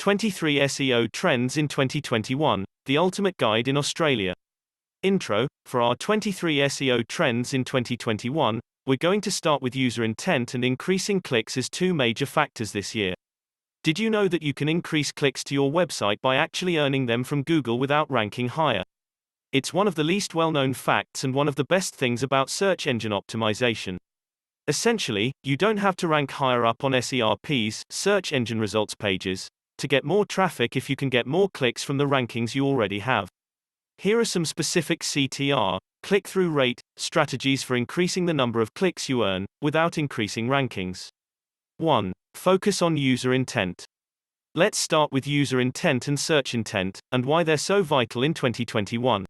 23 SEO Trends in 2021, the ultimate guide in Australia. Intro. For our 23 SEO Trends in 2021, we're going to start with user intent and increasing clicks as two major factors this year. Did you know that you can increase clicks to your website by actually earning them from Google without ranking higher? It's one of the least well-known facts and one of the best things about search engine optimization. Essentially, you don't have to rank higher up on SERP's search engine results pages to get more traffic if you can get more clicks from the rankings you already have. Here are some specific CTR, click-through rate, strategies for increasing the number of clicks you earn without increasing rankings. 1. Focus on user intent. Let's start with user intent and search intent, and why they're so vital in 2021.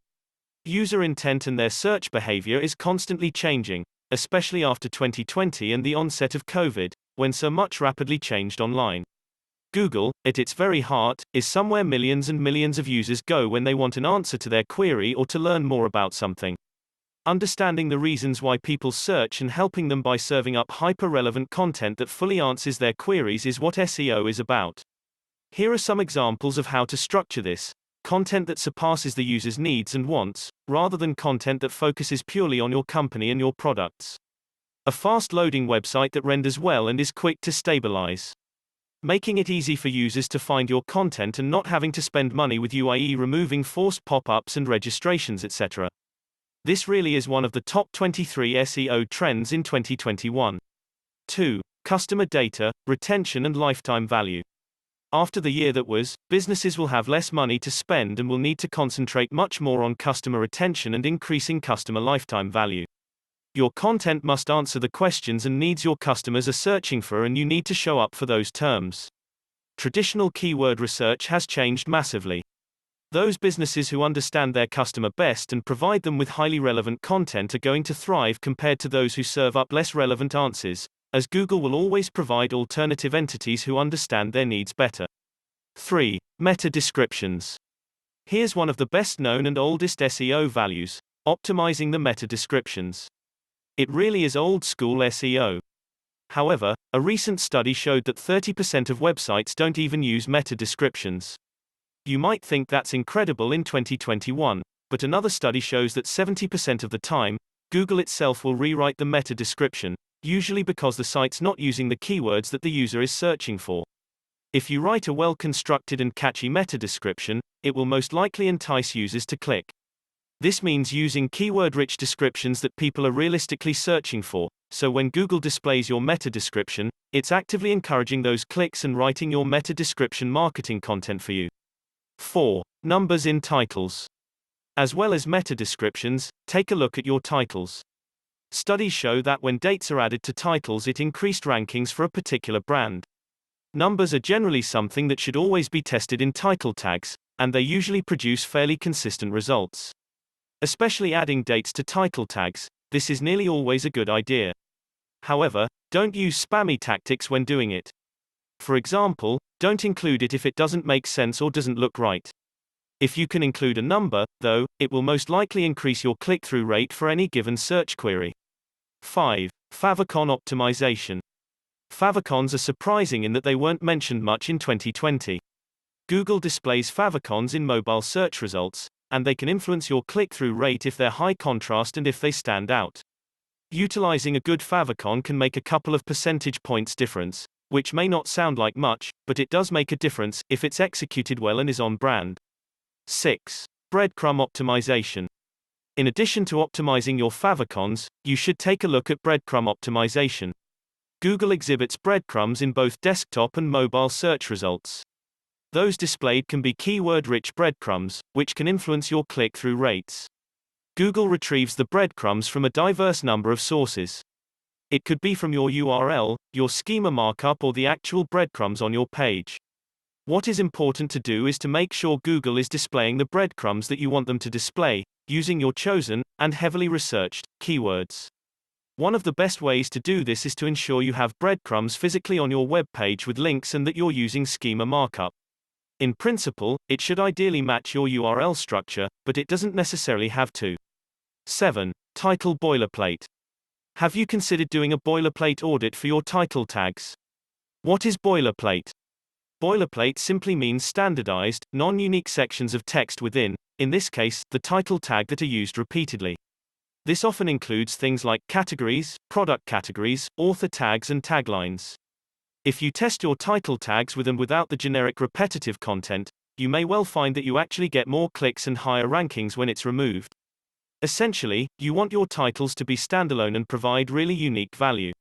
User intent and their search behavior is constantly changing, especially after 2020 and the onset of COVID, when so much rapidly changed online. Google, at its very heart, is somewhere millions and millions of users go when they want an answer to their query or to learn more about something. Understanding the reasons why people search and helping them by serving up hyper-relevant content that fully answers their queries is what SEO is about. Here are some examples of how to structure this. Content that surpasses the user's needs and wants, rather than content that focuses purely on your company and your products. A fast-loading website that renders well and is quick to stabilize. Making it easy for users to find your content and not having to spend money with you, i.e. removing forced pop-ups and registrations, etc. This really is one of the top 23 SEO trends in 2021. 2. Customer data, retention and lifetime value. After the year that was, businesses will have less money to spend and will need to concentrate much more on customer retention and increasing customer lifetime value. Your content must answer the questions and needs your customers are searching for, and you need to show up for those terms. Traditional keyword research has changed massively. Those businesses who understand their customer best and provide them with highly relevant content are going to thrive compared to those who serve up less relevant answers, as Google will always provide alternative entities who understand their needs better. 3. Meta descriptions. Here's one of the best known and oldest SEO values: optimizing the meta descriptions. It really is old school SEO. However, a recent study showed that 30% of websites don't even use meta descriptions. You might think that's incredible in 2021, but another study shows that 70% of the time, Google itself will rewrite the meta description, usually because the site's not using the keywords that the user is searching for. If you write a well-constructed and catchy meta description, it will most likely entice users to click. This means using keyword-rich descriptions that people are realistically searching for, so when Google displays your meta description, it's actively encouraging those clicks and writing your meta description marketing content for you. 4. Numbers in titles. As well as meta descriptions, take a look at your titles. Studies show that when dates are added to titles, it increased rankings for a particular brand. Numbers are generally something that should always be tested in title tags, and they usually produce fairly consistent results. Especially adding dates to title tags, this is nearly always a good idea. However, don't use spammy tactics when doing it. For example, don't include it if it doesn't make sense or doesn't look right. If you can include a number, though, it will most likely increase your click-through rate for any given search query. 5. Favicon optimization. Favicons are surprising in that they weren't mentioned much in 2020. Google displays favicons in mobile search results, and they can influence your click-through rate if they're high contrast and if they stand out. Utilizing a good favicon can make a couple of percentage points difference, which may not sound like much, but it does make a difference if it's executed well and is on brand. 6. Breadcrumb optimization. In addition to optimizing your favicons, you should take a look at breadcrumb optimization. Google exhibits breadcrumbs in both desktop and mobile search results. Those displayed can be keyword-rich breadcrumbs, which can influence your click-through rates. Google retrieves the breadcrumbs from a diverse number of sources. It could be from your URL, your schema markup, or the actual breadcrumbs on your page. What is important to do is to make sure Google is displaying the breadcrumbs that you want them to display, using your chosen, and heavily researched, keywords. One of the best ways to do this is to ensure you have breadcrumbs physically on your web page with links and that you're using schema markup. In principle, it should ideally match your URL structure, but it doesn't necessarily have to. 7. Title boilerplate. Have you considered doing a boilerplate audit for your title tags? What is boilerplate? Boilerplate simply means standardized, non-unique sections of text within, in this case, the title tag that are used repeatedly. This often includes things like categories, product categories, author tags and taglines. If you test your title tags with and without the generic repetitive content, you may well find that you actually get more clicks and higher rankings when it's removed. Essentially, you want your titles to be standalone and provide really unique value.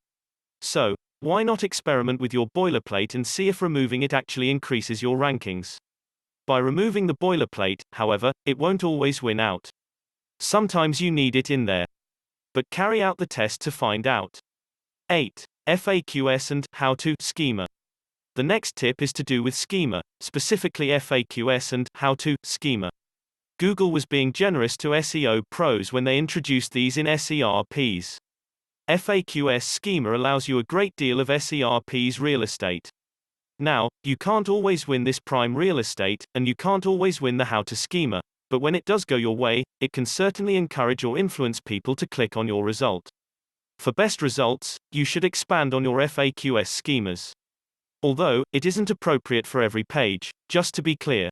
So, why not experiment with your boilerplate and see if removing it actually increases your rankings? By removing the boilerplate, however, it won't always win out. Sometimes you need it in there. But carry out the test to find out. 8. FAQs and how-to schema. The next tip is to do with schema, specifically FAQs and how-to schema. Google was being generous to SEO pros when they introduced these in SERPs. FAQs schema allows you a great deal of SERP's real estate. Now, you can't always win this prime real estate, and you can't always win the how-to schema, but when it does go your way, it can certainly encourage or influence people to click on your result. For best results, you should expand on your FAQs schemas. Although, it isn't appropriate for every page, just to be clear.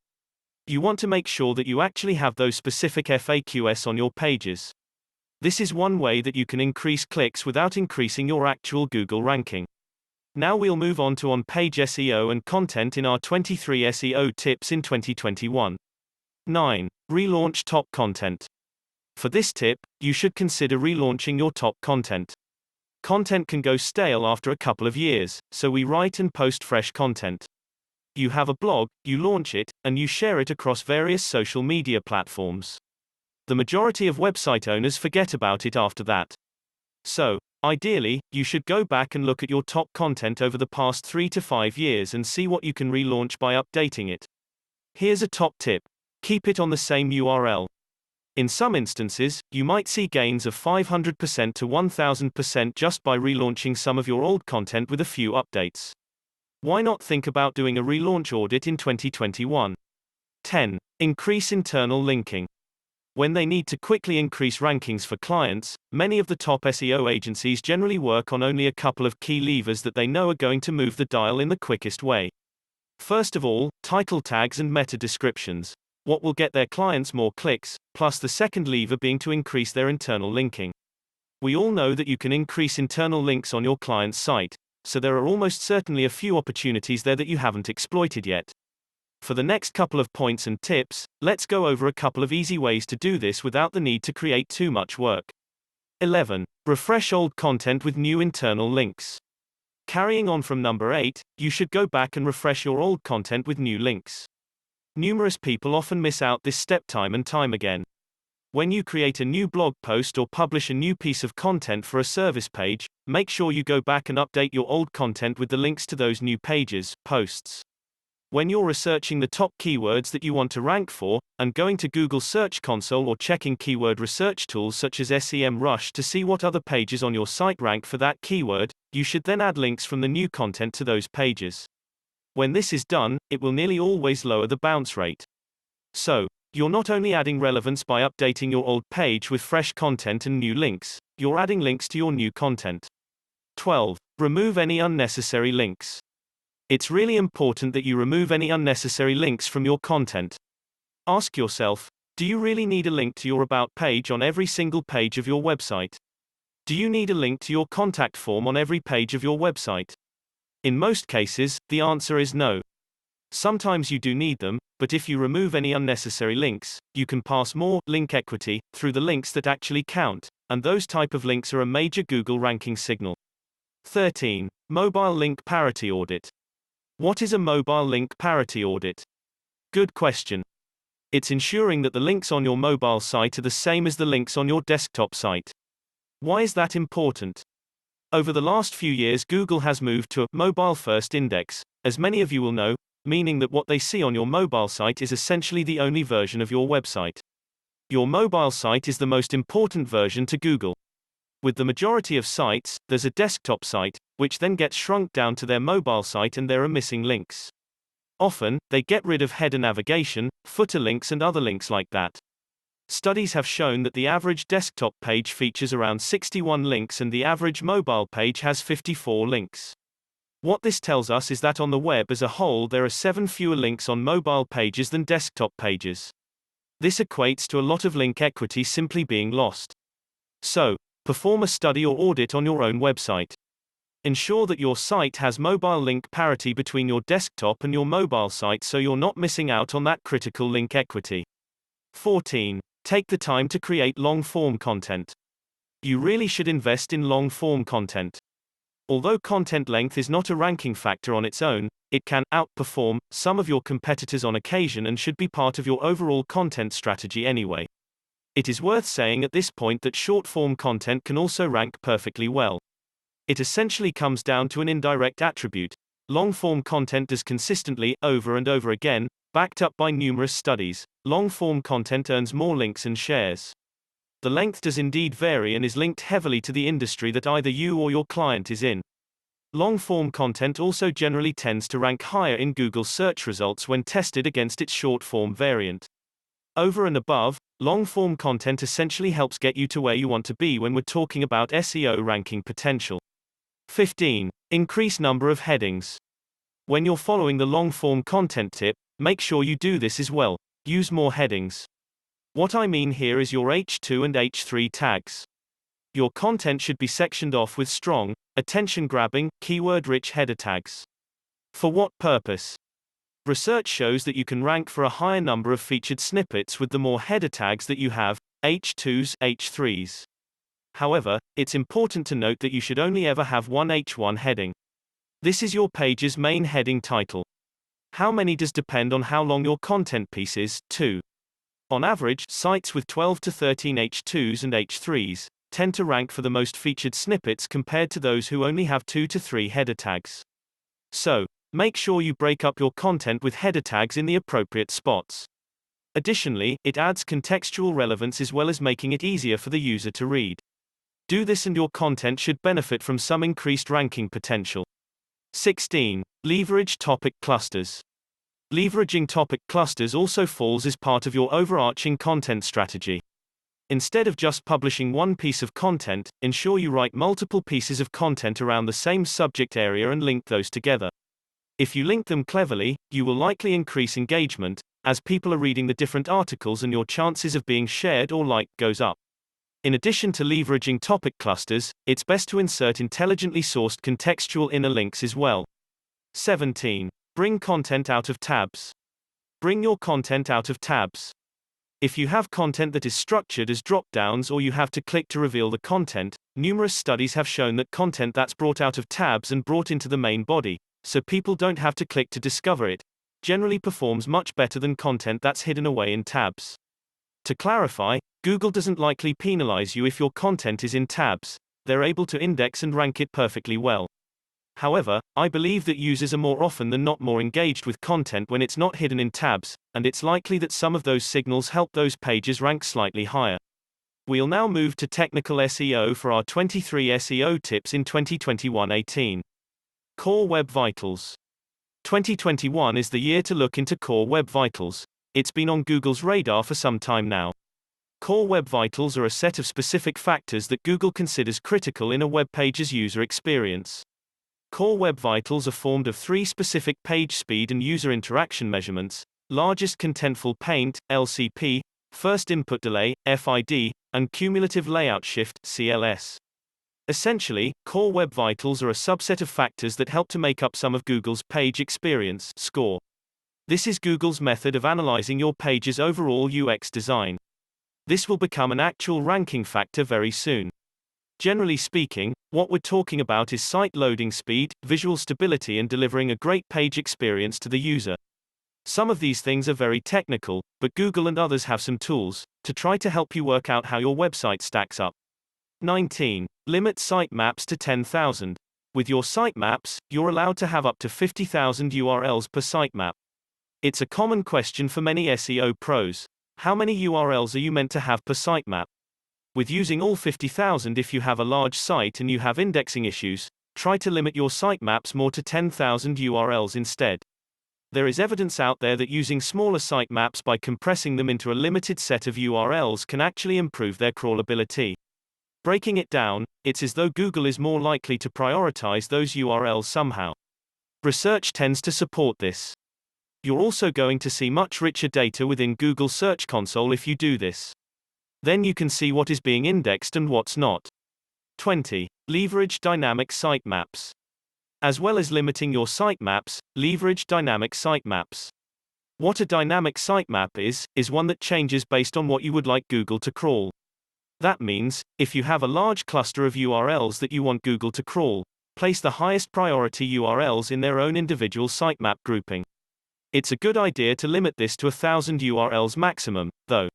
You want to make sure that you actually have those specific FAQs on your pages. This is one way that you can increase clicks without increasing your actual Google ranking. Now we'll move on to on-page SEO and content in our 23 SEO tips in 2021. 9. Relaunch top content. For this tip, you should consider relaunching your top content. Content can go stale after a couple of years, so we write and post fresh content. You have a blog, you launch it, and you share it across various social media platforms. The majority of website owners forget about it after that. So, ideally, you should go back and look at your top content over the past 3 to 5 years and see what you can relaunch by updating it. Here's a top tip. Keep it on the same URL. In some instances, you might see gains of 500% to 1000% just by relaunching some of your old content with a few updates. Why not think about doing a relaunch audit in 2021? 10. Increase internal linking. When they need to quickly increase rankings for clients, many of the top SEO agencies generally work on only a couple of key levers that they know are going to move the dial in the quickest way. First of all, title tags and meta descriptions. What will get their clients more clicks, plus the second lever being to increase their internal linking. We all know that you can increase internal links on your client's site, so there are almost certainly a few opportunities there that you haven't exploited yet. For the next couple of points and tips, let's go over a couple of easy ways to do this without the need to create too much work. 11. Refresh old content with new internal links. Carrying on from number 8, you should go back and refresh your old content with new links. Numerous people often miss out this step time and time again. When you create a new blog post or publish a new piece of content for a service page, make sure you go back and update your old content with the links to those new pages, posts. When you're researching the top keywords that you want to rank for, and going to Google Search Console or checking keyword research tools such as SEMrush to see what other pages on your site rank for that keyword, you should then add links from the new content to those pages. When this is done, it will nearly always lower the bounce rate. So, you're not only adding relevance by updating your old page with fresh content and new links, you're adding links to your new content. 12. Remove any unnecessary links. It's really important that you remove any unnecessary links from your content. Ask yourself, do you really need a link to your About page on every single page of your website? Do you need a link to your contact form on every page of your website? In most cases, the answer is no. Sometimes you do need them, but if you remove any unnecessary links, you can pass more link equity through the links that actually count, and those type of links are a major Google ranking signal. 13. Mobile link parity audit. What is a mobile link parity audit? Good question. It's ensuring that the links on your mobile site are the same as the links on your desktop site. Why is that important? Over the last few years, Google has moved to a mobile-first index, as many of you will know, meaning that what they see on your mobile site is essentially the only version of your website. Your mobile site is the most important version to Google. With the majority of sites, there's a desktop site, which then gets shrunk down to their mobile site and there are missing links. Often, they get rid of header navigation, footer links and other links like that. Studies have shown that the average desktop page features around 61 links and the average mobile page has 54 links. What this tells us is that on the web as a whole there are 7 fewer links on mobile pages than desktop pages. This equates to a lot of link equity simply being lost. So, perform a study or audit on your own website. Ensure that your site has mobile link parity between your desktop and your mobile site so you're not missing out on that critical link equity. 14. Take the time to create long-form content. You really should invest in long-form content. Although content length is not a ranking factor on its own, it can outperform some of your competitors on occasion and should be part of your overall content strategy anyway. It is worth saying at this point that short-form content can also rank perfectly well. It essentially comes down to an indirect attribute. Long-form content does consistently, over and over again, backed up by numerous studies. Long-form content earns more links and shares. The length does indeed vary and is linked heavily to the industry that either you or your client is in. Long-form content also generally tends to rank higher in Google search results when tested against its short-form variant. Over and above, long-form content essentially helps get you to where you want to be when we're talking about SEO ranking potential. 15. Increase number of headings. When you're following the long-form content tip, make sure you do this as well. Use more headings. What I mean here is your H2 and H3 tags. Your content should be sectioned off with strong, attention-grabbing, keyword-rich header tags. For what purpose? Research shows that you can rank for a higher number of featured snippets with the more header tags that you have, H2s, H3s. However, it's important to note that you should only ever have one H1 heading. This is your page's main heading title. How many does depend on how long your content piece is, too. On average, sites with 12 to 13 H2s and H3s tend to rank for the most featured snippets compared to those who only have 2 to 3 header tags. So, make sure you break up your content with header tags in the appropriate spots. Additionally, it adds contextual relevance as well as making it easier for the user to read. Do this and your content should benefit from some increased ranking potential. 16. Leverage topic clusters. Leveraging topic clusters also falls as part of your overarching content strategy. Instead of just publishing one piece of content, ensure you write multiple pieces of content around the same subject area and link those together. If you link them cleverly, you will likely increase engagement, as people are reading the different articles and your chances of being shared or liked goes up. In addition to leveraging topic clusters, it's best to insert intelligently sourced contextual inner links as well. 17. Bring content out of tabs. Bring your content out of tabs. If you have content that is structured as drop-downs or you have to click to reveal the content, numerous studies have shown that content that's brought out of tabs and brought into the main body, so people don't have to click to discover it, generally performs much better than content that's hidden away in tabs. To clarify, Google doesn't likely penalize you if your content is in tabs. They're able to index and rank it perfectly well. However, I believe that users are more often than not more engaged with content when it's not hidden in tabs, and it's likely that some of those signals help those pages rank slightly higher. We'll now move to technical SEO for our 23 SEO tips in 2021-18. Core Web Vitals. 2021 is the year to look into Core Web Vitals. It's been on Google's radar for some time now. Core Web Vitals are a set of specific factors that Google considers critical in a web page's user experience. Core Web Vitals are formed of 3 specific page speed and user interaction measurements: largest contentful paint, LCP, first input delay, FID, and cumulative layout shift, CLS. Essentially, Core Web Vitals are a subset of factors that help to make up some of Google's page experience score. This is Google's method of analyzing your page's overall UX design. This will become an actual ranking factor very soon. Generally speaking, what we're talking about is site loading speed, visual stability, and delivering a great page experience to the user. Some of these things are very technical, but Google and others have some tools to try to help you work out how your website stacks up. 19. Limit sitemaps to 10,000. With your sitemaps, you're allowed to have up to 50,000 URLs per sitemap. It's a common question for many SEO pros. How many URLs are you meant to have per sitemap? With using all 50,000, if you have a large site and you have indexing issues, try to limit your sitemaps more to 10,000 URLs instead. There is evidence out there that using smaller sitemaps by compressing them into a limited set of URLs can actually improve their crawlability. Breaking it down, it's as though Google is more likely to prioritize those URLs somehow. Research tends to support this. You're also going to see much richer data within Google Search Console if you do this. Then you can see what is being indexed and what's not. 20. Leverage dynamic sitemaps. As well as limiting your sitemaps, leverage dynamic sitemaps. What a dynamic sitemap is one that changes based on what you would like Google to crawl. That means, if you have a large cluster of URLs that you want Google to crawl, place the highest priority URLs in their own individual sitemap grouping. It's a good idea to limit this to 1,000 URLs maximum, though.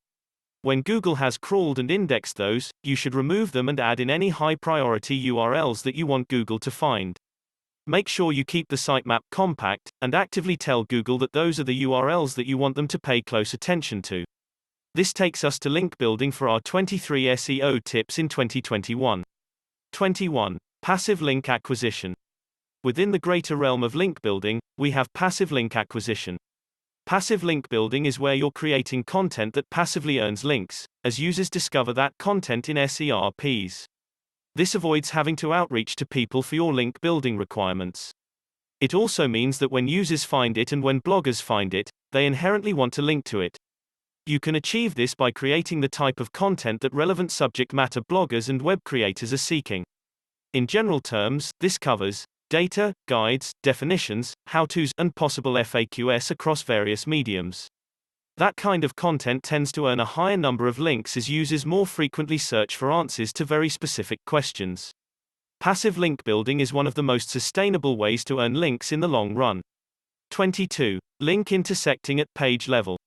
When Google has crawled and indexed those, you should remove them and add in any high-priority URLs that you want Google to find. Make sure you keep the sitemap compact, and actively tell Google that those are the URLs that you want them to pay close attention to. This takes us to link building for our 23 SEO tips in 2021. 21. Passive link acquisition. Within the greater realm of link building, we have passive link acquisition. Passive link building is where you're creating content that passively earns links, as users discover that content in SERPs. This avoids having to outreach to people for your link building requirements. It also means that when users find it and when bloggers find it, they inherently want to link to it. You can achieve this by creating the type of content that relevant subject matter bloggers and web creators are seeking. In general terms, this covers data, guides, definitions, how-tos, and possible FAQs across various mediums. That kind of content tends to earn a higher number of links as users more frequently search for answers to very specific questions. Passive link building is one of the most sustainable ways to earn links in the long run. 22. Link intersecting at page level.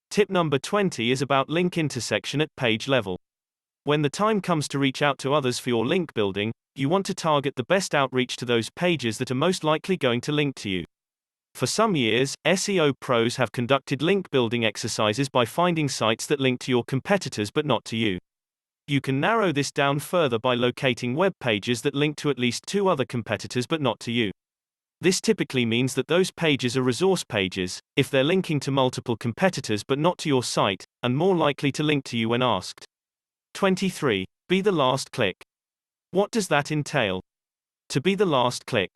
Tip number 20 is about link intersection at page level. When the time comes to reach out to others for your link building, you want to target the best outreach to those pages that are most likely going to link to you. For some years, SEO pros have conducted link building exercises by finding sites that link to your competitors but not to you. You can narrow this down further by locating web pages that link to at least 2 other competitors but not to you. This typically means that those pages are resource pages, if they're linking to multiple competitors but not to your site, and more likely to link to you when asked. 23. Be the last click. What does that entail? To be the last click.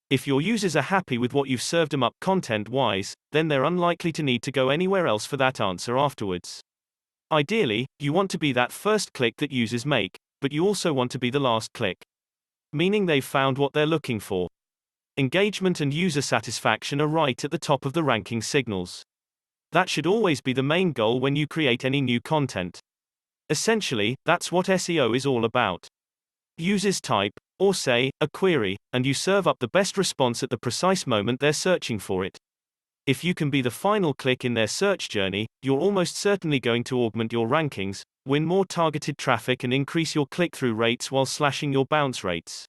If your users are happy with what you've served them up content-wise, then they're unlikely to need to go anywhere else for that answer afterwards. Ideally, you want to be that first click that users make, but you also want to be the last click. Meaning they've found what they're looking for. Engagement and user satisfaction are right at the top of the ranking signals. That should always be the main goal when you create any new content. Essentially, that's what SEO is all about. Users type, or say, a query, and you serve up the best response at the precise moment they're searching for it. If you can be the final click in their search journey, you're almost certainly going to augment your rankings, win more targeted traffic and increase your click-through rates while slashing your bounce rates.